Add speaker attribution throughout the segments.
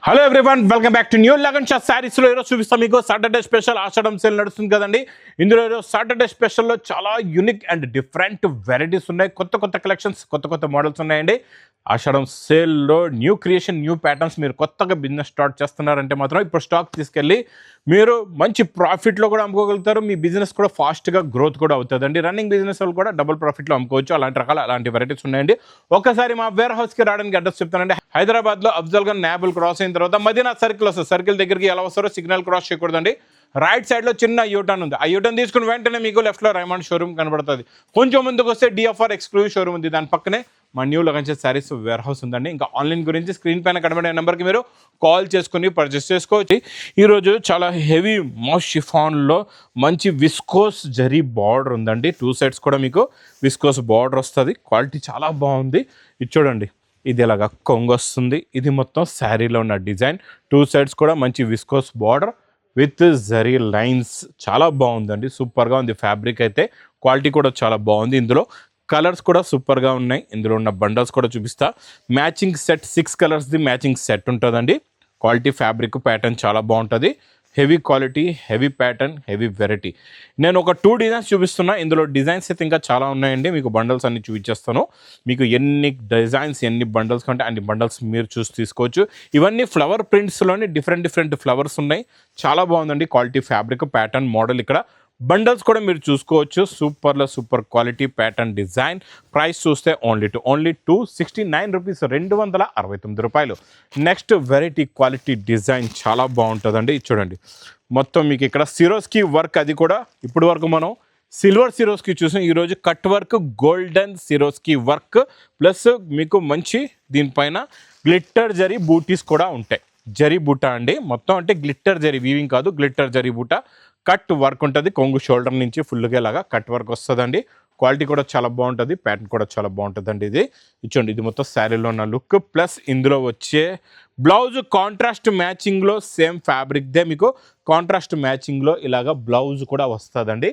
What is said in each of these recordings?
Speaker 1: Hello everyone, welcome back to new Lagan Shah శారీస్లో ఈరోజు చూపిస్తాం మీకు సాటర్డే స్పెషల్ ఆషాఢం సేల్ నడుస్తుంది కదండి. ఇందులో ఈరోజు సాటర్డే స్పెషల్లో చాలా యూనిక్ అండ్ డిఫరెంట్ వెరైటీస్ ఉన్నాయి. కొత్త కలెక్షన్స్, కొత్త మోడల్స్ ఉన్నాయండి. ఆషాఢం సేల్లో న్యూ క్రియేషన్, న్యూ ప్యాటర్న్స్. మీరు కొత్తగా బిజినెస్ స్టార్ట్ చేస్తున్నారంటే మాత్రం ఇప్పుడు స్టాక్ తీసుకెళ్ళి మీరు మంచి ప్రాఫిట్లో కూడా అమ్ముకోగలుగుతారు. మీ బిజినెస్ కూడా ఫాస్ట్గా గ్రోత్ కూడా అవుతుందండి. రన్నింగ్ బిజినెస్ వాళ్ళు కూడా డబుల్ ప్రాఫిట్లో అమ్ముకోవచ్చు. అలాంటి వెరైటీస్ ఉన్నాయండి. ఒకసారి మా వేర్ హౌస్కి రావడానికి అడ్రస్ చెప్తానండి. హైదరాబాద్లో అఫ్జల్ గన్ నాబుల్ క్రాస్ అయిన తర్వాత మదీనా సర్కిల్ వస్తుంది. సర్కిల్ దగ్గరికి ఎలా వస్తారో సిగ్నల్ క్రాస్ చేయకూడదండి. రైట్ సైడ్లో చిన్న యూటర్న్ ఉంది. ఆ యూటర్న్ తీసుకుని వెంటనే మీకు లెఫ్ట్లో రైమండ్ షోరూమ్ కనబడుతుంది. కొంచెం ముందుకు వస్తే డిఎఫ్ఆర్ ఎక్స్క్లూజివ్ షోరూమ్ ఉంది. దాని పక్కనే మా new Lagan Shah sarees warehouse ఉందండి. ఇంకా ఆన్లైన్ గురించి స్క్రీన్ పైన కనబడే నెంబర్కి మీరు కాల్ చేసుకుని పర్చేస్ చేసుకోవచ్చు. ఈరోజు చాలా హెవీ మాస్ షిఫాన్లో మంచి విస్కోస్ జరీ బార్డర్ ఉందండి. 2 సైడ్స్ కూడా మీకు విస్కోస్ బార్డర్ వస్తుంది. క్వాలిటీ చాలా బాగుంది. ఇది చూడండి, ఇది ఇలాగా కొంగు వస్తుంది. ఇది మొత్తం శారీలో ఉన్న డిజైన్. 2 సైడ్స్ కూడా మంచి viscose border with zari lines. చాలా బాగుందండి, సూపర్గా ఉంది. ఫ్యాబ్రిక్ అయితే క్వాలిటీ కూడా చాలా బాగుంది. ఇందులో కలర్స్ కూడా సూపర్గా ఉన్నాయి. ఇందులో ఉన్న బండల్స్ కూడా చూపిస్తా. మ్యాచింగ్ సెట్ 6 కలర్స్ది మ్యాచింగ్ సెట్ ఉంటుందండి. క్వాలిటీ, ఫ్యాబ్రిక్, ప్యాటర్న్ చాలా బాగుంటుంది. Heavy quality, heavy pattern, heavy variety. నేను ఒక 2 డిజైన్స్ చూపిస్తున్నా. ఇందులో డిజైన్స్ అయితే ఇంకా చాలా ఉన్నాయండి. మీకు బండల్స్ అన్ని చూపించేస్తాను. మీకు ఎన్ని డిజైన్స్, ఎన్ని బండల్స్ కంటే అన్ని బండల్స్ మీరు చూసి తీసుకోవచ్చు. ఇవన్నీ ఫ్లవర్ ప్రింట్స్లోని డిఫరెంట్ ఫ్లవర్స్ ఉన్నాయి. చాలా బాగుందండి. Quality, fabric, pattern, model. ఇక్కడ బండల్స్ కూడా మీరు చూసుకోవచ్చు. Super quality, pattern, design. Price చూస్తే ఓన్లీ 269 రూపీస్, 269 రూపాయలు. నెక్స్ట్ వెరైటీ, క్వాలిటీ, డిజైన్ చాలా బాగుంటుందండి. చూడండి, మొత్తం మీకు ఇక్కడ సిరోస్కి వర్క్. అది కూడా ఇప్పుడు వరకు మనం సిల్వర్ సిరోస్కి చూసాం. ఈరోజు cut work, golden Swarovski work plus మీకు మంచి దీనిపైన గ్లిట్టర్ జరీ బూటీస్ కూడా ఉంటాయి. జరీ బూటా అండి మొత్తం, అంటే గ్లిట్టర్ జరీ వీవింగ్ కాదు, గ్లిట్టర్ జరీ బూటా. కట్ వర్క్ ఉంటుంది. కొంగు షోల్డర్ నుంచి ఫుల్గా ఇలాగా కట్ వర్క్ వస్తుందండి. క్వాలిటీ కూడా చాలా బాగుంటుంది. ప్యాటర్న్ కూడా చాలా బాగుంటుందండి. ఇది ఇచ్చండి, ఇది మొత్తం శారీలో ఉన్న లుక్. ప్లస్ ఇందులో వచ్చే బ్లౌజ్ కాంట్రాస్ట్ మ్యాచింగ్లో సేమ్ ఫ్యాబ్రిక్దే మీకు కాంట్రాస్ట్ మ్యాచింగ్లో ఇలాగా బ్లౌజ్ కూడా వస్తుందండి.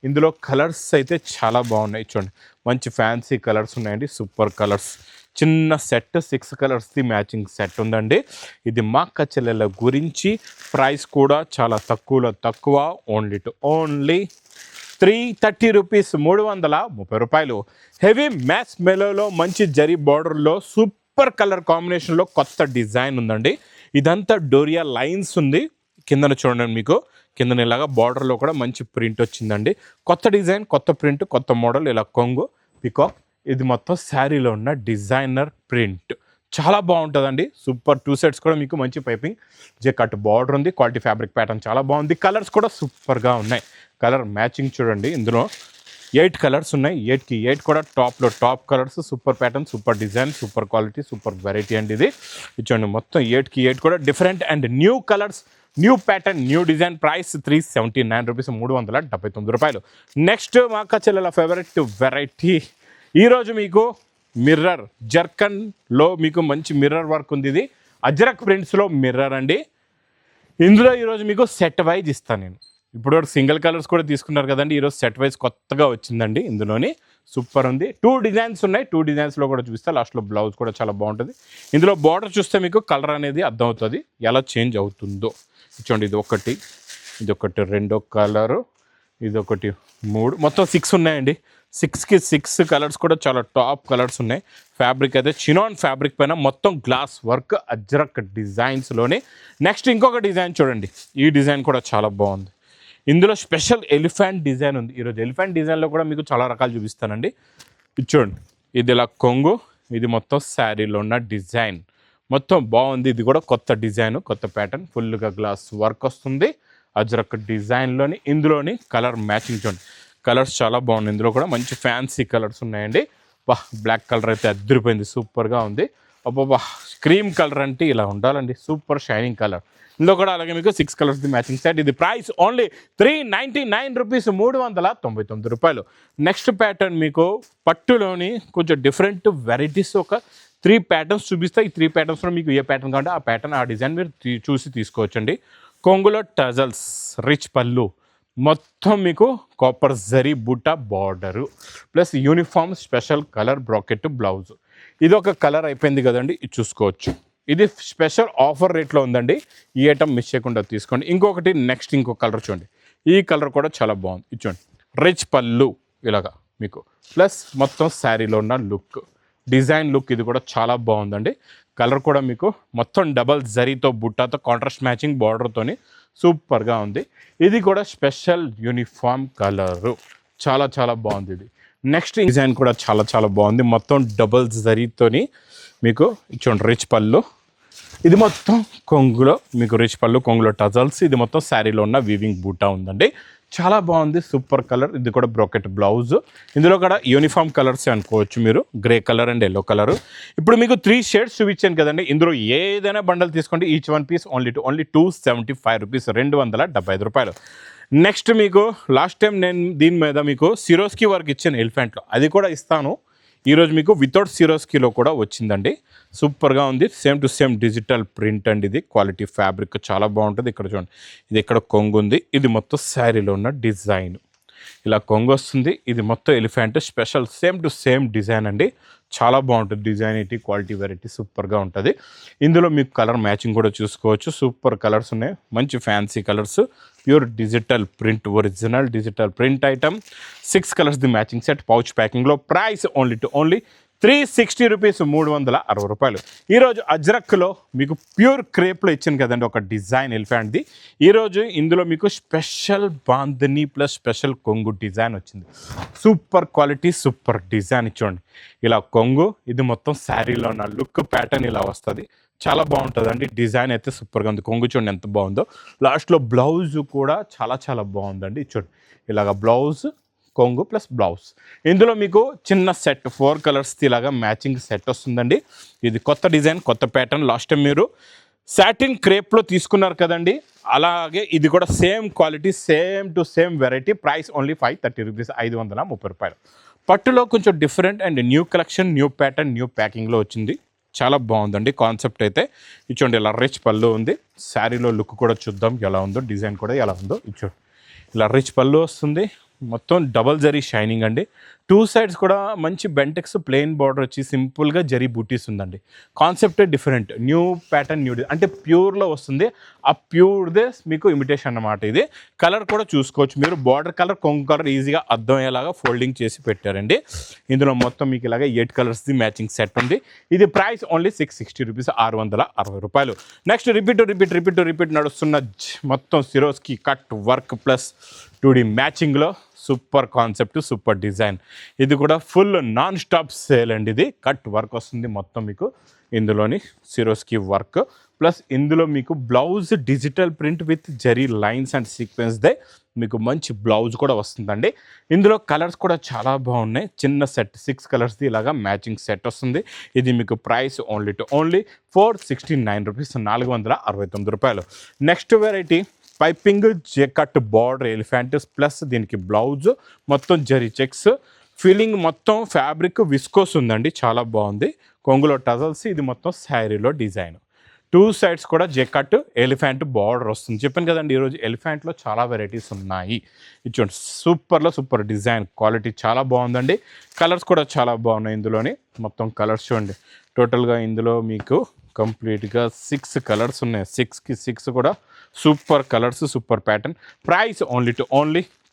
Speaker 1: ఇందులో కలర్స్ అయితే చాలా బాగున్నాయి. చూడండి, మంచి ఫ్యాన్సీ కలర్స్ ఉన్నాయండి. Super colours. చిన్న సెట్ 6 కలర్స్ది మ్యాచింగ్ సెట్ ఉందండి. ఇది మా అక్క చెల్లెల గురించి. ప్రైస్ కూడా చాలా తక్కువ. ఓన్లీ 330 రూపీస్, 330 రూపాయలు. హెవీ మ్యాచ్ మెలోలో మంచి జరీ బార్డర్లో సూపర్ కలర్ కాంబినేషన్లో కొత్త డిజైన్ ఉందండి. ఇదంతా డోరియా లైన్స్ ఉంది. కిందన చూడండి, మీకు కిందన ఇలాగా బార్డర్లో కూడా మంచి ప్రింట్ వచ్చిందండి. కొత్త డిజైన్, కొత్త ప్రింట్, కొత్త మోడల్. ఇలా కొంగు, పికాక్. ఇది మొత్తం శారీలో ఉన్న డిజైనర్ ప్రింట్. చాలా బాగుంటుందండి. సూపర్. 2 సెట్స్ కూడా మీకు మంచి పైపింగ్ జే కట్ బార్డర్ ఉంది. క్వాలిటీ, ఫ్యాబ్రిక్, ప్యాటర్న్ చాలా బాగుంది. కలర్స్ కూడా సూపర్గా ఉన్నాయి. కలర్ మ్యాచింగ్ చూడండి. ఇందులో 8 కలర్స్ ఉన్నాయి. 8కి 8 కూడా top colours. Super pattern, super design, super quality, super variety అండి. ఇది చూడండి, మొత్తం 8కి 8 కూడా different and new colours, new pattern, new design. Price 379 rupees, 379 రూపాయలు. నెక్స్ట్ మా అక్క చెల్లెల ఫేవరెట్ వెరైటీ. ఈరోజు మీకు మిర్రర్ జర్కన్లో మీకు మంచి మిర్రర్ వర్క్ ఉంది. ఇది అజ్రక్ ప్రింట్స్లో మిర్రర్ అండి. ఇందులో ఈరోజు మీకు సెట్ వైజ్ ఇస్తాను నేను. ఇప్పుడు సింగిల్ కలర్స్ కూడా తీసుకున్నారు కదండి. ఈరోజు సెట్ వైజ్ కొత్తగా వచ్చిందండి. ఇందులోని సూపర్ ఉంది. 2 డిజైన్స్ ఉన్నాయి. 2 డిజైన్స్లో కూడా చూపిస్తే లాస్ట్లో బ్లౌజ్ కూడా చాలా బాగుంటుంది. ఇందులో బార్డర్ చూస్తే మీకు కలర్ అనేది అర్థమవుతుంది ఎలా చేంజ్ అవుతుందో. చూడండి, ఇది ఒకటి రెండో కలరు, ఇదొకటి 3, మొత్తం 6 ఉన్నాయండి. 6కి 6 కలర్స్ కూడా చాలా టాప్ కలర్స్ ఉన్నాయి. ఫ్యాబ్రిక్ అయితే చినాన్ ఫ్యాబ్రిక్ పైన మొత్తం గ్లాస్ వర్క్, అజ్రక్ డిజైన్స్లోనే. నెక్స్ట్ ఇంకొక డిజైన్ చూడండి. ఈ డిజైన్ కూడా చాలా బాగుంది. ఇందులో స్పెషల్ ఎలిఫెంట్ డిజైన్ ఉంది. ఈరోజు ఎలిఫెంట్ డిజైన్లో కూడా మీకు చాలా రకాలు చూపిస్తానండి. ఇది చూడండి, ఇది ఇలా కొంగు, ఇది మొత్తం శారీలో ఉన్న డిజైన్. మొత్తం బాగుంది. ఇది కూడా కొత్త డిజైన్, కొత్త ప్యాటర్న్. ఫుల్గా గ్లాస్ వర్క్ వస్తుంది అజ్రక్ డిజైన్లోని. ఇందులోని కలర్ మ్యాచింగ్ చూడండి, కలర్స్ చాలా బాగున్నాయి. ఇందులో కూడా మంచి ఫ్యాన్సీ కలర్స్ ఉన్నాయండి. బ్లాక్ కలర్ అయితే అదిరిపోయింది, సూపర్గా ఉంది. క్రీమ్ కలర్ అంటే ఇలా ఉండాలండి, సూపర్ షైనింగ్ కలర్. ఇందులో కూడా అలాగే మీకు 6 కలర్స్ది మ్యాచింగ్ సెట్. ఇది ప్రైస్ ఓన్లీ 399 రూపీస్, 399 రూపాయలు. నెక్స్ట్ ప్యాటర్న్ మీకు పట్టులోని కొంచెం డిఫరెంట్ వెరైటీస్ ఒక 3 ప్యాటర్న్స్ చూపిస్తే. ఈ 3 ప్యాటర్న్స్లో మీకు ఏ ప్యాటర్న్ కావాలంటే ఆ ప్యాటర్న్, ఆ డిజైన్ మీరు చూసి తీసుకోవచ్చండి. కొంగులో టజల్స్, రిచ్ పళ్ళు, మొత్తం మీకు కాపర్ జరీ బుట్ట border plus uniform special colour bracket blouse. ఇది ఒక కలర్ అయిపోయింది కదండి. ఇది చూసుకోవచ్చు. ఇది స్పెషల్ ఆఫర్ రేట్లో ఉందండి. ఈ ఐటమ్ మిస్ చేయకుండా తీసుకోండి. ఇంకొకటి నెక్స్ట్ ఇంకో కలర్ చూడండి. ఈ కలర్ కూడా చాలా బాగుంది. ఇది చూడండి, రిచ్ పళ్ళు ఇలాగా మీకు ప్లస్ మొత్తం శారీలో ఉన్న లుక్, డిజైన్ లుక్ ఇది కూడా చాలా బాగుందండి. కలర్ కూడా మీకు మొత్తం డబల్ జరీతో బుట్టాతో కాంట్రాస్ట్ మ్యాచింగ్ బార్డర్తోని సూపర్గా ఉంది. ఇది కూడా స్పెషల్ యూనిఫామ్ కలరు, చాలా చాలా బాగుంది. ఇది నెక్స్ట్ డిజైన్ కూడా చాలా చాలా బాగుంది. మొత్తం డబల్ జరీతోని మీకు చూడండి రిచ్ పళ్ళు, ఇది మొత్తం కొంగులో మీకు రిచ్ పళ్ళు, కొంగులో టజల్స్, ఇది మొత్తం శారీలో ఉన్న వీవింగ్ బూటా ఉందండి. చాలా బాగుంది, సూపర్ కలర్. ఇది కూడా బ్రోకెట్ బ్లౌజ్. ఇందులో కూడా యూనిఫామ్ కలర్స్ అనుకోవచ్చు మీరు, grey colour and yellow colour. ఇప్పుడు మీకు 3 షేడ్స్ చూపించాను కదండి. ఇందులో ఏదైనా బండల్ తీసుకోండి. Each one piece only 275 rupees, 275 రూపాయలు. నెక్స్ట్ మీకు లాస్ట్ టైం నేను దీని మీద మీకు సిరోస్కి వర్క్ ఇచ్చాను ఎలిఫెంట్లో, అది కూడా ఇస్తాను ఈరోజు మీకు వితౌట్ సిరోస్కిలో కూడా వచ్చిందండి. సూపర్గా ఉంది, same to same digital print అండి. ఇది క్వాలిటీ ఫ్యాబ్రిక్ చాలా బాగుంటుంది. ఇక్కడ చూడండి, ఇది ఇక్కడ కొంగు ఉంది. ఇది మొత్తం శారీలో ఉన్న డిజైన్, ఇలా కొంగు వస్తుంది. ఇది మొత్తం elephant special same to same design అండి. చాలా బాగుంటుంది డిజైన్, ఇటీ క్వాలిటీ వెరైటీ సూపర్గా ఉంటుంది. ఇందులో మీకు కలర్ మ్యాచింగ్ కూడా చూసుకోవచ్చు. సూపర్ కలర్స్ ఉన్నాయి, మంచి fancy colours, pure digital print, original digital print item. 6 colours the matching set, pouch ప్యాకింగ్లో. ప్రైస్ ఓన్లీ 360 రూపీస్, 360 రూపాయలు. ఈరోజు అజ్రక్లో మీకు ప్యూర్ క్రేప్లో ఇచ్చాను కదండి ఒక డిజైన్ ఎలిఫెంట్ది. ఈరోజు ఇందులో మీకు స్పెషల్ బాందని ప్లస్ స్పెషల్ కొంగు డిజైన్ వచ్చింది. సూపర్ క్వాలిటీ, సూపర్ డిజైన్ ఇచ్చోండి. ఇలా కొంగు, ఇది మొత్తం శారీలో ఉన్న లుక్ ప్యాటర్న్ ఇలా వస్తుంది. చాలా బాగుంటుందండి. డిజైన్ అయితే సూపర్గా ఉంది. కొంగు చూడండి ఎంత బాగుందో. లాస్ట్లో బ్లౌజ్ కూడా చాలా చాలా బాగుందండి. చూడండి ఇలాగ బ్లౌజ్, కొంగు ప్లస్ బ్లౌజ్. ఇందులో మీకు చిన్న సెట్ 4 కలర్స్ ఇలాగా మ్యాచింగ్ సెట్ వస్తుందండి. ఇది కొత్త డిజైన్, కొత్త ప్యాటర్న్. లాస్ట్ టైం మీరు సాటిన్ క్రేప్లో తీసుకున్నారు కదండి, అలాగే ఇది కూడా same quality, same to same variety. Price only 530 rupees, 530 రూపాయలు. పట్టులో కొంచెం different and new collection, new pattern, new ప్యాకింగ్లో వచ్చింది. చాలా బాగుందండి కాన్సెప్ట్ అయితే. ఇచ్చోండి ఇలా రిచ్ పళ్ళు ఉంది. శారీలో లుక్ కూడా చూద్దాం ఎలా ఉందో, డిజైన్ కూడా ఎలా ఉందో. ఇచ్చోండి ఇలా రిచ్ పళ్ళు వస్తుంది. మొత్తం డబల్ జరీ షైనింగ్ అండి. 2 సైడ్స్ కూడా మంచి బెంటెక్స్ ప్లెయిన్ బార్డర్ వచ్చి సింపుల్గా జరీ బూటీస్ ఉందండి. కాన్సెప్టే డిఫరెంట్, న్యూ ప్యాటర్న్, న్యూ అంటే ప్యూర్లో వస్తుంది. ఆ ప్యూర్దే మీకు ఇమిటేషన్ అన్నమాట. ఇది కలర్ కూడా చూసుకోవచ్చు మీరు. బార్డర్ కలర్, కొంగు కలర్ ఈజీగా అర్థమయ్యేలాగా ఫోల్డింగ్ చేసి పెట్టారండి. ఇందులో మొత్తం మీకు ఇలాగ 8 కలర్స్ది మ్యాచింగ్ సెట్ ఉంది. ఇది ప్రైస్ ఓన్లీ 660 రూపీస్, 660 రూపాయలు. నెక్స్ట్ రిపీట్ నడుస్తున్న మొత్తం సిరోస్కి కట్ వర్క్ ప్లస్ 2D మ్యాచింగ్లో సూపర్ కాన్సెప్ట్, సూపర్ డిజైన్. ఇది కూడా ఫుల్ నాన్ స్టాప్ సేల్ అండి. ఇది కట్ వర్క్ వస్తుంది మొత్తం మీకు. ఇందులోని సిరోస్కి వర్క్ ప్లస్ ఇందులో మీకు blouse digital print with zari lines and సీక్వెన్స్దే మీకు మంచి బ్లౌజ్ కూడా వస్తుందండి. ఇందులో కలర్స్ కూడా చాలా బాగున్నాయి. చిన్న సెట్ 6 కలర్స్ది ఇలాగా మ్యాచింగ్ సెట్ వస్తుంది. ఇది మీకు ప్రైస్ ఓన్లీ 469 రూపీస్, 469 రూపాయలు. నెక్స్ట్ వెరైటీ పైపింగ్ జెకట్ బార్డర్ ఎలిఫెంట్ ప్లస్ దీనికి బ్లౌజ్ మొత్తం జరీ చెక్స్, ఫీలింగ్ మొత్తం ఫ్యాబ్రిక్ విస్కోస్ ఉందండి. చాలా బాగుంది. కొంగులో టజల్స్, ఇది మొత్తం శారీలో డిజైన్. 2 సైడ్స్ కూడా జెకట్ ఎలిఫెంట్ బార్డర్ వస్తుంది. చెప్పాను కదండి ఈరోజు ఎలిఫెంట్లో చాలా వెరైటీస్ ఉన్నాయి. ఇది చూడండి సూపర్లో సూపర్ డిజైన్, క్వాలిటీ చాలా బాగుందండి. కలర్స్ కూడా చాలా బాగున్నాయి. ఇందులోని మొత్తం కలర్స్ చూడండి. టోటల్గా ఇందులో మీకు కంప్లీట్గా 6 కలర్స్ ఉన్నాయి. 6కి 6 కూడా super colours, super pattern. Price only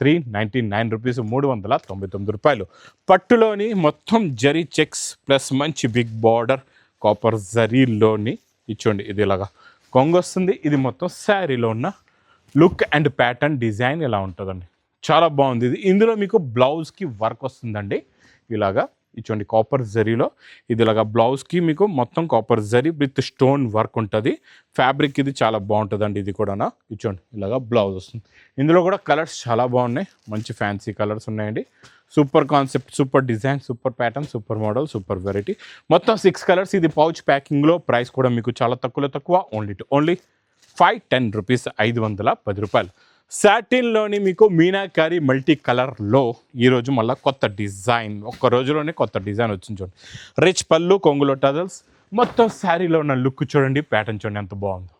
Speaker 1: 399 rupees, 399 రూపాయలు. పట్టులోని మొత్తం జరీ చెక్స్ ప్లస్ మంచి బిగ్ బార్డర్ కాపర్ జరీలోని ఇచ్చోండి. ఇది ఇలాగా కొంగు వస్తుంది. ఇది మొత్తం శారీలో ఉన్న లుక్ అండ్ ప్యాటర్న్ డిజైన్ ఇలా ఉంటుందండి. చాలా బాగుంది. ఇది ఇందులో మీకు బ్లౌజ్కి వర్క్ వస్తుందండి. ఇలాగా ఇచ్చోండి కాపర్ జరీలో. ఇది ఇలాగా బ్లౌజ్కి మీకు మొత్తం copper zari with stone work ఉంటుంది. ఫ్యాబ్రిక్ ఇది చాలా బాగుంటుందండి. ఇది కూడా ఇచ్చోండి ఇలాగా బ్లౌజ్ వస్తుంది. ఇందులో కూడా కలర్స్ చాలా బాగున్నాయి. మంచి ఫ్యాన్సీ కలర్స్ ఉన్నాయండి. Super concept, super design, super pattern, super model, super variety. మొత్తం 6 కలర్స్. ఇది పౌచ్ ప్యాకింగ్లో. ప్రైస్ కూడా మీకు చాలా తక్కువ, ఓన్లీ 510 రూపీస్, 510 రూపాయలు. సాటిన్లోని మీకు మీనాకారి మల్టీ కలర్లో ఈరోజు మళ్ళీ కొత్త డిజైన్, ఒక్క రోజులోనే కొత్త డిజైన్ వచ్చింది చూడండి. రిచ్ పళ్ళు, కొంగులో టజల్స్, మొత్తం శారీలో ఉన్న లుక్ చూడండి, ప్యాటర్న్ చూడండి ఎంత బాగుందో.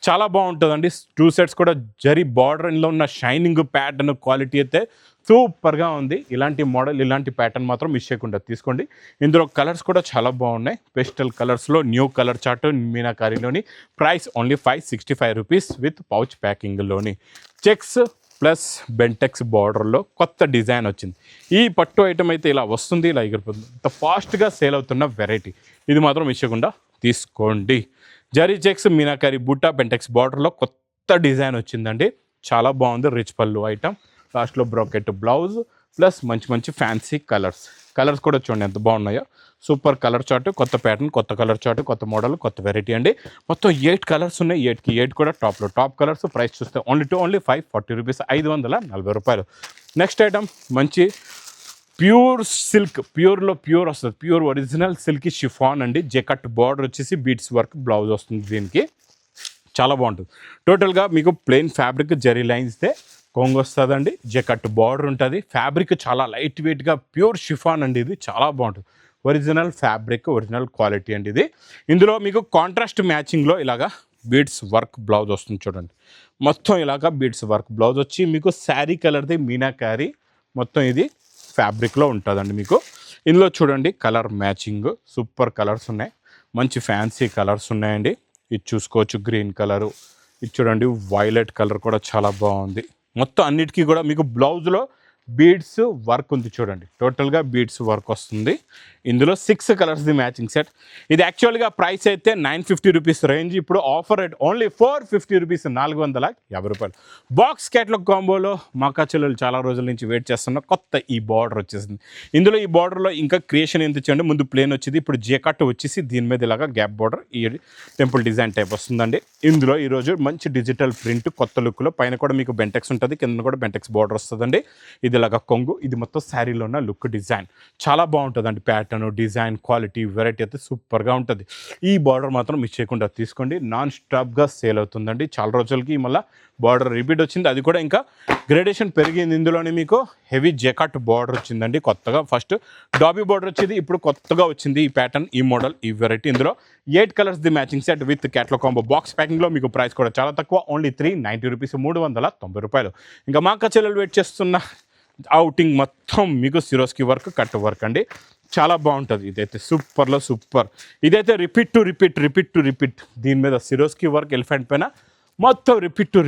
Speaker 1: చాలా బాగుంటుందండి. 2 సెట్స్ కూడా జరీ బార్డర్లో ఉన్న షైనింగ్ ప్యాటర్న్ క్వాలిటీ అయితే సూపర్గా ఉంది. ఇలాంటి మోడల్ ఇలాంటి ప్యాటర్న్ మాత్రం మిస్ చేయకుండా తీసుకోండి. ఇందులో కలర్స్ కూడా చాలా బాగున్నాయి. పేస్టల్ కలర్స్లో న్యూ కలర్ చార్ట్ మీనాకారిలోని. Price only 565 rupees with pouch ప్యాకింగ్లోని. చెక్స్ ప్లస్ బెంటెక్స్ బార్డర్లో కొత్త డిజైన్ వచ్చింది. ఈ పట్టు ఐటమ్ అయితే ఇలా వస్తుంది, ఇలా ఎగిరిపోతుంది. ఇంత ఫాస్ట్గా సేల్ అవుతున్న వెరైటీ ఇది మాత్రం మిస్ చేయకుండా తీసుకోండి. జరీ చెక్స్ మీనాకారి బూటా బెంటెక్స్ బార్డర్లో కొత్త డిజైన్ వచ్చిందండి. చాలా బాగుంది. రిచ్ పళ్ళు ఐటమ్, లాస్ట్లో బ్రోకెట్ బ్లౌజ్ ప్లస్ మంచి మంచి ఫ్యాన్సీ కలర్స్ కూడా చూడండి ఎంత బాగున్నాయో. సూపర్ కలర్ చార్ట్, కొత్త ప్యాటర్న్, కొత్త కలర్ చార్ట్, కొత్త మోడల్, కొత్త వెరైటీ అండి. మొత్తం 8 కలర్స్ ఉన్నాయి. 8కి 8 కూడా టాప్ కలర్స్. ప్రైస్ చూస్తే ఓన్లీ 540 రూపీస్, 540 రూపాయలు. నెక్స్ట్ ఐటమ్ మంచి ప్యూర్ సిల్క్, ప్యూర్లో ప్యూర్ వస్తుంది. ప్యూర్ ఒరిజినల్ సిల్క్ షిఫాన్ అండి. జెకట్ బార్డర్ వచ్చేసి బీడ్స్ వర్క్ బ్లౌజ్ వస్తుంది. దీనికి చాలా బాగుంటుంది. టోటల్గా మీకు ప్లెయిన్ ఫ్యాబ్రిక్ జరీ లైన్స్దే కొంగు వస్తుందండి. జెకట్ బార్డర్ ఉంటుంది. ఫ్యాబ్రిక్ చాలా లైట్ వెయిట్గా ప్యూర్ షిఫాన్ అండి. ఇది చాలా బాగుంటుంది. ఒరిజినల్ ఫ్యాబ్రిక్, ఒరిజినల్ క్వాలిటీ అండి ఇది. ఇందులో మీకు కాంట్రాస్ట్ మ్యాచింగ్లో ఇలాగా బీడ్స్ వర్క్ బ్లౌజ్ వస్తుంది చూడండి. మొత్తం ఇలాగా బీడ్స్ వర్క్ బ్లౌజ్ వచ్చి మీకు శారీ కలర్ది మీనాకారి మొత్తం ఇది ఫ్యాబ్రిక్లో ఉంటుందండి. మీకు ఇందులో చూడండి కలర్ మ్యాచింగ్ సూపర్ కలర్స్ ఉన్నాయి. మంచి ఫ్యాన్సీ కలర్స్ ఉన్నాయండి. ఇది చూసుకోవచ్చు. గ్రీన్ కలరు, ఇది చూడండి వైలెట్ కలర్ కూడా చాలా బాగుంది. మొత్తం అన్నిటికీ కూడా మీకు బ్లౌజ్లో బీడ్స్ వర్క్ ఉంది చూడండి. టోటల్గా బీడ్స్ వర్క్ వస్తుంది. ఇందులో 6 కలర్స్ది మ్యాచింగ్ సెట్. ఇది యాక్చువల్గా ప్రైస్ అయితే 950 రూపీస్ రేంజ్. ఇప్పుడు ఆఫర్ రేట్ ఓన్లీ 450 రూపీస్, 450 రూపాయలు. బాక్స్ క్యాట్లాగ్ కాంబోలో మా చెల్లెలు చాలా రోజుల నుంచి వెయిట్ చేస్తున్న కొత్త ఈ బార్డర్ వచ్చేసింది. ఇందులో ఈ బార్డర్లో ఇంకా క్రియేషన్ ఎంత ఇచ్చండి. ముందు ప్లేన్ వచ్చింది, ఇప్పుడు జేకట్ వచ్చేసి దీని మీద ఇలాగా గ్యాప్ బార్డర్, ఈ టెంపుల్ డిజైన్ టైప్ వస్తుందండి. ఇందులో ఈరోజు మంచి డిజిటల్ ప్రింట్ కొత్త లుక్లో, పైన కూడా మీకు బెంటెక్స్ ఉంటుంది, కింద కూడా బెంటెక్స్ బార్డర్ వస్తుందండి. ఇది ఇలాగా కొంగు, ఇది మొత్తం శారీలో ఉన్న లుక్ డిజైన్ చాలా బాగుంటుందండి. ప్యాటర్న్, డిజైన్, క్వాలిటీ, వెరైటీ అయితే సూపర్గా ఉంటుంది. ఈ బార్డర్ మాత్రం మిస్ చేయకుండా తీసుకోండి. నాన్ స్టాప్గా సేల్ అవుతుందండి. చాలా రోజులకి మళ్ళీ బార్డర్ రిపీట్ వచ్చింది. అది కూడా ఇంకా గ్రేడేషన్ పెరిగింది. ఇందులోనే మీకు హెవీ జెకాట్ బార్డర్ వచ్చిందండి కొత్తగా. ఫస్ట్ డాబీ బార్డర్ వచ్చింది, ఇప్పుడు కొత్తగా వచ్చింది ఈ ప్యాటర్న్, ఈ మోడల్, ఈ వెరైటీ. ఇందులో 8 colours the matching set with catalogue combo box ప్యాకింగ్లో. మీకు ప్రైస్ కూడా చాలా తక్కువ, ఓన్లీ 390 రూపీస్, 390 రూపాయలు. ఇంకా మా చెల్లెలు వెయిట్ చేస్తున్న అవుటింగ్ మొత్తం మీకు సిరోస్కి వర్క్, కట్ వర్క్ అండి. చాలా బాగుంటుంది. ఇదైతే సూపర్లో సూపర్. ఇదైతే రిపీట్ టు రిపీట్. దీని మీద సిరోస్కి వర్క్ ఎలిఫెంట్ పైన మొత్తం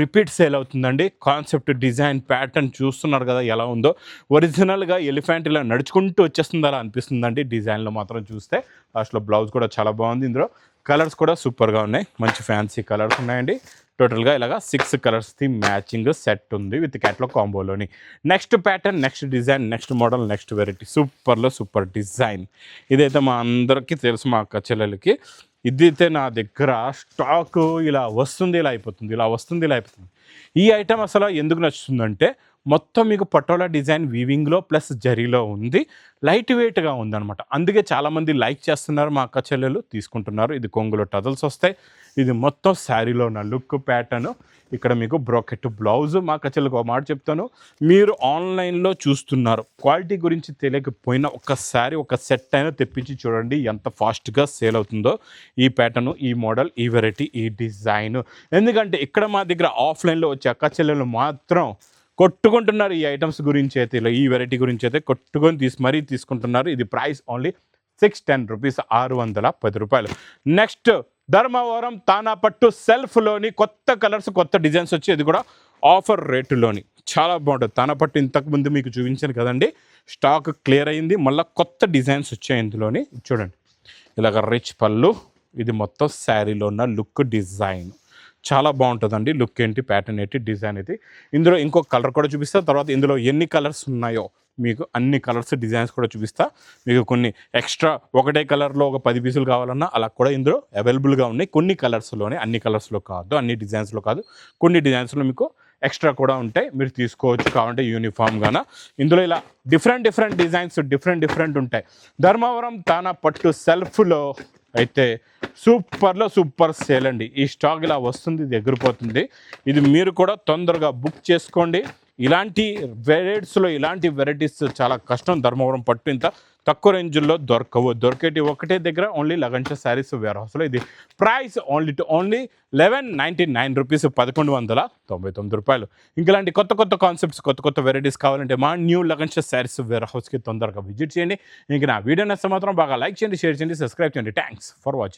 Speaker 1: రిపీట్ సేల్ అవుతుందండి. కాన్సెప్ట్, డిజైన్, ప్యాటర్న్ చూస్తున్నారు కదా ఎలా ఉందో. ఒరిజినల్గా ఎలిఫెంట్ ఇలా నడుచుకుంటూ వచ్చేస్తుంది అలా అనిపిస్తుందండి డిజైన్లో మాత్రం చూస్తే. లాస్ట్లో బ్లౌజ్ కూడా చాలా బాగుంది. ఇందులో కలర్స్ కూడా సూపర్గా ఉన్నాయి. మంచి ఫ్యాన్సీ కలర్స్ ఉన్నాయండి. టోటల్గా ఇలాగా 6 కలర్స్ది మ్యాచింగ్ సెట్ ఉంది విత్ క్యాట్లాగ్ కాంబోలోని. Next pattern, next design, next model, next variety. సూపర్లో సూపర్ డిజైన్. ఇదైతే మా అందరికీ తెలుసు, మా అక్క చెల్లెలకి. ఇదైతే నా దగ్గర స్టాకు ఇలా వస్తుంది, ఇలా అయిపోతుంది, ఇలా వస్తుంది, ఇలా అయిపోతుంది. ఈ ఐటమ్ అసలు ఎందుకు నచ్చుతుందంటే మొత్తం మీకు పటోలా డిజైన్ వీవింగ్లో ప్లస్ జరీలో ఉంది. లైట్ వెయిట్గా ఉందన్నమాట. అందుకే చాలామంది లైక్ చేస్తున్నారు, మా అక్క చెల్లెలు తీసుకుంటున్నారు. ఇది కొంగులో టజల్స్ వస్తాయి. ఇది మొత్తం శారీలో ఉన్న లుక్ ప్యాటర్న్. ఇక్కడ మీకు బ్రోకెట్ బ్లౌజ్. మా అక్క చెల్లెలకు ఒక మాట చెప్తాను, మీరు ఆన్లైన్లో చూస్తున్నారు, క్వాలిటీ గురించి తెలియకపోయినా ఒక్కసారి ఒక సెట్ అయినా తెప్పించి చూడండి ఎంత ఫాస్ట్గా సేల్ అవుతుందో ఈ ప్యాటర్ను, ఈ మోడల్, ఈ వెరైటీ, ఈ డిజైన్. ఎందుకంటే ఇక్కడ మా దగ్గర ఆఫ్లైన్లో వచ్చే అక్క చెల్లెలు మాత్రం కొట్టుకుంటున్నారు ఈ ఐటమ్స్ గురించి అయితే, ఇలా ఈ వెరైటీ గురించి అయితే కొట్టుకొని మరీ తీసుకుంటున్నారు. ఇది ప్రైస్ ఓన్లీ 610 రూపీస్, 610 రూపాయలు. నెక్స్ట్ ధర్మవరం తానా పట్టు సెల్ఫ్లోని కొత్త కలర్స్, కొత్త డిజైన్స్ వచ్చి ఇది కూడా ఆఫర్ రేటులోని చాలా బాగుంటుంది. తానా పట్టు ఇంతకుముందు మీకు చూపించాను కదండి, స్టాక్ క్లియర్ అయింది. మళ్ళీ కొత్త డిజైన్స్ వచ్చాయి ఇందులోని. చూడండి ఇలాగ రిచ్ పళ్ళు, ఇది మొత్తం శారీలో ఉన్న లుక్ డిజైన్ చాలా బాగుంటుందండి. లుక్ ఏంటి, ప్యాటర్న్ ఏంటి, డిజైన్ ఏంటి. ఇందులో ఇంకొక కలర్ కూడా చూపిస్తా. తర్వాత ఇందులో ఎన్ని కలర్స్ ఉన్నాయో మీకు అన్ని కలర్స్, డిజైన్స్ కూడా చూపిస్తా. మీకు కొన్ని ఎక్స్ట్రా ఒకటే కలర్లో ఒక 10 పీసులు కావాలన్నా అలా కూడా ఇందులో అవైలబుల్గా ఉన్నాయి. కొన్ని కలర్స్లోనే, అన్ని కలర్స్లో కాదు, అన్ని డిజైన్స్లో కాదు, కొన్ని డిజైన్స్లో మీకు ఎక్స్ట్రా కూడా ఉంటాయి. మీరు తీసుకోవచ్చు కావాలంటే యూనిఫామ్గాన. ఇందులో ఇలా డిఫరెంట్ డిజైన్స్, డిఫరెంట్ ఉంటాయి. ధర్మవరం తానా పట్టు సెల్ఫ్లో అయితే సూపర్లో సూపర్ సేల్ అండి. ఈ స్టాక్ ఇలా వస్తుంది, ఇది ఎగిరిపోతుంది. ఇది మీరు కూడా తొందరగా బుక్ చేసుకోండి. ఇలాంటి వెరైటీస్లో ఇలాంటి వెరైటీస్ చాలా కష్టం. ధర్మవరం పట్టు ఇంత తక్కువ రేంజ్లో దొరికేటి ఒకటే దగ్గర ఓన్లీ లగన్షా శారీస్ వేర్ హౌస్లో. ఇది ప్రైస్ ఓన్లీ 1199 రూపీస్, 1199 రూపాయలు. ఇంకలాంటి కొత్త కొత్త కాన్సెప్ట్స్, కొత్త కొత్త వెరైటీస్ కావాలంటే మా న్యూ లగన్షా శారీస్ వేర్ హౌస్కి తొందరగా విజిట్ చేయండి. ఇంక నా వీడియో నచ్చితే మాత్రం బాగా లైక్ చేయండి, షేర్ చేయండి, సబ్స్క్రైబ్ చేయండి. Thanks for watching.